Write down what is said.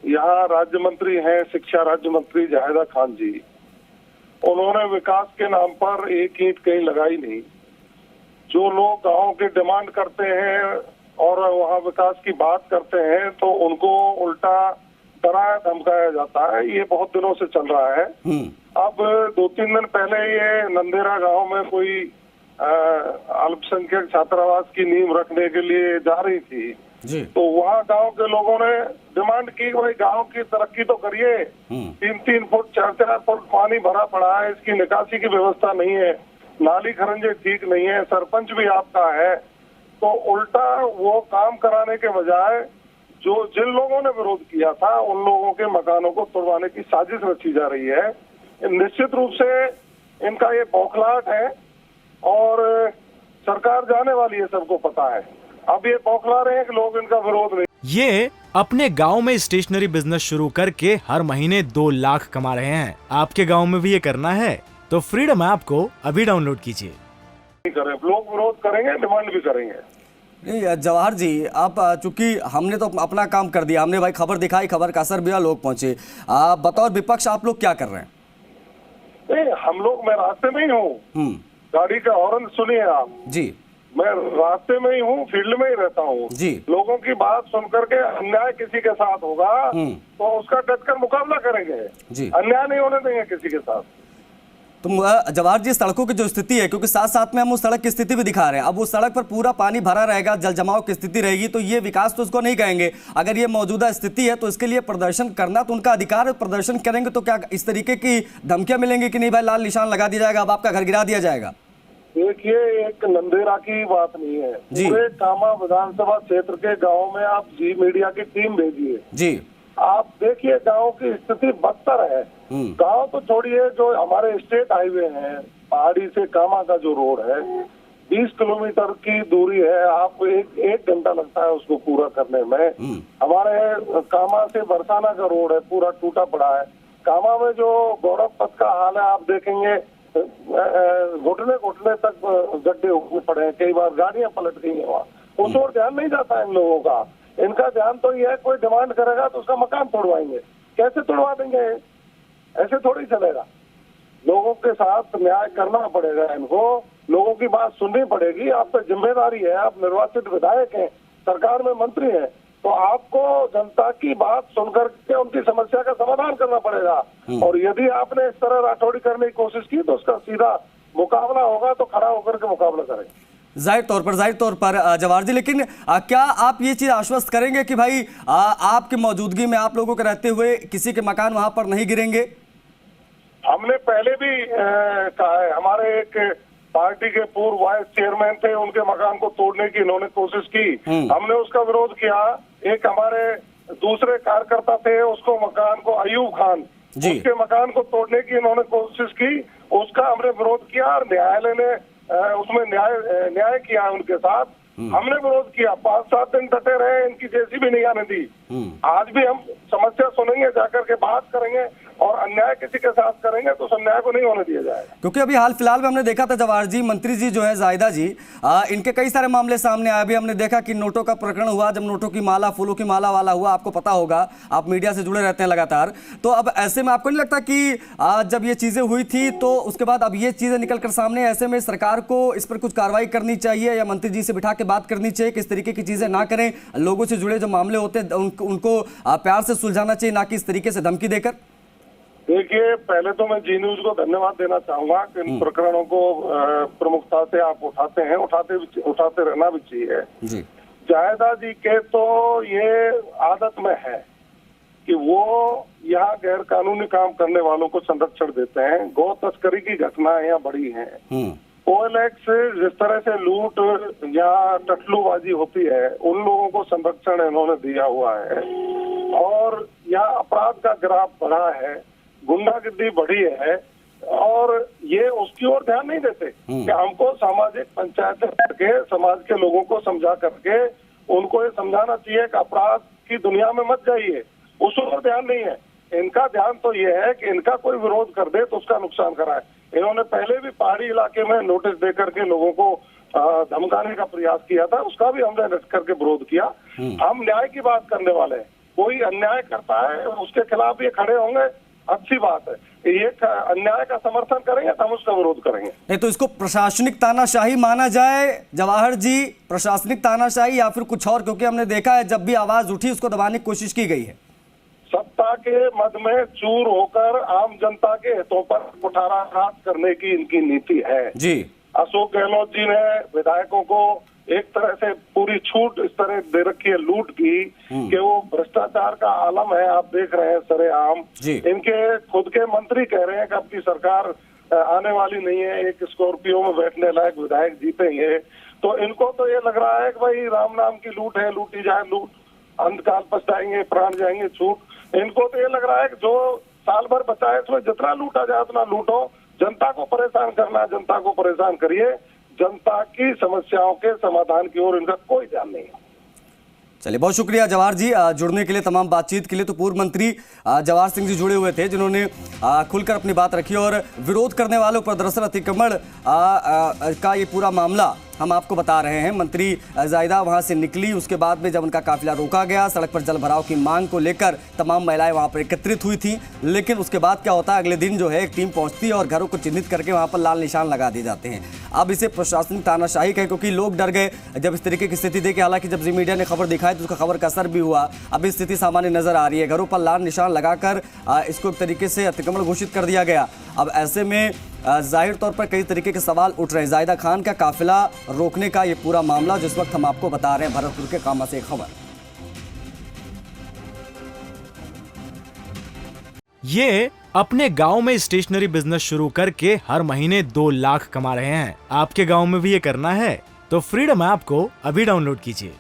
यहाँ राज्य मंत्री हैं, शिक्षा राज्य मंत्री जाहिदा खान जी, उन्होंने विकास के नाम पर एक ईंट कहीं लगाई नहीं। जो लोग गांव की डिमांड करते हैं और वहाँ विकास की बात करते हैं तो उनको उल्टा डराया धमकाया जाता है। ये बहुत दिनों से चल रहा है। अब 2-3 दिन पहले ये नंदेरा गांव में कोई अल्पसंख्यक छात्रावास की नींव रखने के लिए जा रही थी जी। तो वहाँ गांव के लोगों ने डिमांड की, भाई गांव की तरक्की तो करिए, 3-3 फुट 4-4 फुट पानी भरा पड़ा है, इसकी निकासी की व्यवस्था नहीं है, नाली खरंजे ठीक नहीं है, सरपंच भी आपका है। तो उल्टा वो काम कराने के बजाय जो जिन लोगों ने विरोध किया था उन लोगों के मकानों को तोड़वाने की साजिश रची जा रही है। निश्चित रूप से इनका ये बौखलाहट है और सरकार जाने वाली है, सबको पता है। अब ये बौखला रहे हैं कि लोग इनका विरोध नहीं। ये अपने गांव में स्टेशनरी बिजनेस शुरू करके हर महीने 2 लाख कमा रहे हैं। आपके गांव में भी ये करना है तो फ्रीडम ऐप को अभी डाउनलोड कीजिए। लोग विरोध करेंगे, डिमांड भी करेंगे। नहीं जवाहर जी, आप चूंकि हमने तो अपना काम कर दिया, हमने भाई खबर दिखाई, खबर का असर भी हुआ, लोग पहुंचे। बतौर विपक्ष आप लोग क्या कर रहे हैं? नहीं, हम लोग, मैं रास्ते में ही हूँ, गाड़ी का हॉर्न सुनिए आप जी। मैं रास्ते में ही हूँ, फील्ड में ही रहता हूँ जी। लोगों की बात सुन करके अन्याय किसी के साथ होगा तो उसका डटकर मुकाबला करेंगे जी। अन्याय नहीं होने देंगे किसी के साथ। तो जवाहर जी, सड़कों की जो स्थिति है, क्योंकि साथ साथ में हम उस सड़क की स्थिति भी दिखा रहे हैं, अब उस सड़क पर पूरा पानी भरा रहेगा, जल जमाव की स्थिति रहेगी, तो ये विकास तो उसको नहीं कहेंगे। अगर ये मौजूदा स्थिति है तो इसके लिए प्रदर्शन करना तो उनका अधिकार है, प्रदर्शन करेंगे तो क्या इस तरीके की धमकियां मिलेंगी कि नहीं भाई लाल निशान लगा दिया जाएगा, अब आपका घर गिरा दिया जाएगा? देखिए, एक नंदेरा की बात नहीं है, पूरे कामा विधानसभा क्षेत्र के गाँव में आप जी मीडिया की टीम भेजिए जी, आप देखिए गांव की स्थिति बदतर है। गांव तो छोड़िए, जो हमारे स्टेट हाईवे हैं, पहाड़ी से कामा का जो रोड है 20 किलोमीटर की दूरी है, आप एक घंटा लगता है उसको पूरा करने में। हमारे कामा से बरसाना का रोड है, पूरा टूटा पड़ा है। कामा में जो गौरव पथ का हाल है आप देखेंगे, घुटने घुटने तक गड्ढे हुए पड़े हैं, कई बार गाड़ियां पलट गई हैं वहाँ। उस ओर ध्यान नहीं जाता है इन लोगों का। इनका ध्यान तो ये है, कोई डिमांड करेगा तो उसका मकान तोड़वाएंगे। कैसे तोड़वा देंगे? ऐसे थोड़ी चलेगा। लोगों के साथ न्याय करना पड़ेगा इनको, लोगों की बात सुननी पड़ेगी। आप पे जिम्मेदारी है, आप निर्वाचित विधायक हैं, सरकार में मंत्री हैं, तो आपको जनता की बात सुनकर के उनकी समस्या का समाधान करना पड़ेगा। और यदि आपने इस तरह राठौड़ी करने की कोशिश की तो उसका सीधा मुकाबला होगा, तो खड़ा होकर के मुकाबला करेंगे। जाहिर तौर पर जवाहर जी, लेकिन क्या आप ये चीज आश्वस्त करेंगे कि भाई आपकी मौजूदगी में आप लोगों के रहते हुए किसी के मकान वहां पर नहीं गिरेंगे? हमने पहले भी कहा है, हमारे एक पार्टी के पूर्व वाइस चेयरमैन थे, उनके मकान को तोड़ने की इन्होंने कोशिश की, हमने उसका विरोध किया। एक हमारे दूसरे कार्यकर्ता थे, उसको मकान को, अयूब खान, उसके मकान को तोड़ने की इन्होंने कोशिश की, उसका हमने विरोध किया और न्यायालय ने उसमें न्याय किया उनके साथ। हमने विरोध किया, 5-7 दिन डटे रहे, इनकी जेसीबी नहीं आने दी। आज भी हम समस्या सुनेंगे, जाकर के बात करेंगे और अन्याय किसी के साथ करेंगे तो उस अन्याय को नहीं होने दिया जाएगा। क्योंकि अभी हाल फिलहाल में हमने देखा था जवाहर जी, मंत्री जी जो है जाहिदा जी, इनके कई सारे मामले सामने आए। अभी हमने देखा कि नोटों का प्रकरण हुआ, जब नोटों की माला, फूलों की माला वाला हुआ, आपको पता होगा, आप मीडिया से जुड़े रहते हैं लगातार। तो अब ऐसे में आपको नहीं लगता कि जब ये चीजें हुई थी तो उसके बाद अब ये चीजें निकल कर सामने, ऐसे में सरकार को इस पर कुछ कार्रवाई करनी चाहिए या मंत्री जी से बिठा के बात करनी चाहिए, किस तरीके की चीजें ना करें, लोगों से जुड़े जो मामले होते हैं उनको प्यार से सुलझाना चाहिए, ना कि इस तरीके से धमकी देकर? देखिए, पहले तो मैं जी न्यूज को धन्यवाद देना चाहूंगा कि इन प्रकरणों को प्रमुखता से आप उठाते हैं, उठाते रहना भी चाहिए जी। जायदा जी के तो ये आदत में है कि वो यहाँ गैर कानूनी काम करने वालों को संरक्षण देते हैं। गौ तस्करी की घटनाएं यहाँ बढ़ी हैं, OLX जिस तरह से लूट या टटलूबाजी होती है, उन लोगों को संरक्षण इन्होंने दिया हुआ है। और यहाँ अपराध का ग्राफ बढ़ा है, गुंडागिर्दी बढ़ी है, और ये उसकी ओर ध्यान नहीं देते कि हमको सामाजिक पंचायत करके समाज के लोगों को समझा करके उनको ये समझाना चाहिए कि अपराध की दुनिया में मत जाइए, उस ओर ध्यान नहीं है। इनका ध्यान तो ये है कि इनका कोई विरोध कर दे तो उसका नुकसान कराए। इन्होंने पहले भी पहाड़ी इलाके में नोटिस दे करके लोगों को धमकाने का प्रयास किया था, उसका भी हमने डट करके विरोध किया। हम न्याय की बात करने वाले हैं, कोई अन्याय करता है उसके खिलाफ ये खड़े होंगे, अच्छी बात है। ये अन्याय का समर्थन करेंगे तो हम उसका विरोध करेंगे। नहीं तो इसको प्रशासनिक तानाशाही माना जाए जवाहर जी, प्रशासनिक तानाशाही या फिर कुछ और? क्योंकि हमने देखा है जब भी आवाज उठी उसको दबाने की कोशिश की गई है। सत्ता के मद में चूर होकर आम जनता के हितों पर कुठाराघात करने की इनकी नीति है जी। अशोक गहलोत जी ने विधायकों को एक तरह से पूरी छूट इस तरह दे रखी है लूट की कि वो भ्रष्टाचार का आलम है, आप देख रहे हैं सरेआम। इनके खुद के मंत्री कह रहे हैं कि अब की सरकार आने वाली नहीं है, एक स्कॉर्पियो में बैठने लायक विधायक जीतेंगे। तो इनको तो ये लग रहा है कि भाई राम नाम की लूट है, लूटी जाए लूट, अंतकाल पछताएंगे, प्राण जाएंगे छूट। इनको तो ये लग रहा है कि जो साल भर बचा है उसमें जितना लूटा जाए उतना लूटो, जनता को परेशान करना, जनता को परेशान करिए, जनता की समस्याओं के समाधान की ओर इनका कोई ध्यान नहीं है। चलिए बहुत शुक्रिया जवाहर जी जुड़ने के लिए, तमाम बातचीत के लिए। तो पूर्व मंत्री जवाहर सिंह जी जुड़े हुए थे जिन्होंने खुलकर अपनी बात रखी और विरोध करने वालों पर दरअसल अतिक्रमण का ये पूरा मामला हम आपको बता रहे हैं। मंत्री जायदा वहां से निकली, उसके बाद में जब उनका काफिला रोका गया, सड़क पर जल भराव की मांग को लेकर तमाम महिलाएं वहां पर एकत्रित हुई थी। लेकिन उसके बाद क्या होता है, अगले दिन जो है एक टीम पहुंचती है और घरों को चिन्हित करके वहां पर लाल निशान लगा दिए जाते हैं। अब इसे प्रशासनिक तानाशाही कहें क्योंकि लोग डर गए जब इस तरीके की स्थिति देखी। हालांकि जब जी मीडिया ने खबर दिखाई तो उसका खबर का असर भी हुआ। अब स्थिति सामान्य नजर आ रही है, घरों पर लाल निशान लगाकर इसको एक तरीके से अतिक्रमण घोषित कर दिया गया। अब ऐसे में जाहिर तौर पर कई तरीके के सवाल उठ रहे हैं। जायदा खान का काफिला रोकने का ये पूरा मामला जिस वक्त हम आपको बता रहे हैं, भरतपुर के कामा से खबर। ये अपने गांव में स्टेशनरी बिजनेस शुरू करके हर महीने 2 लाख कमा रहे हैं। आपके गांव में भी ये करना है तो फ्रीडम ऐप को अभी डाउनलोड कीजिए।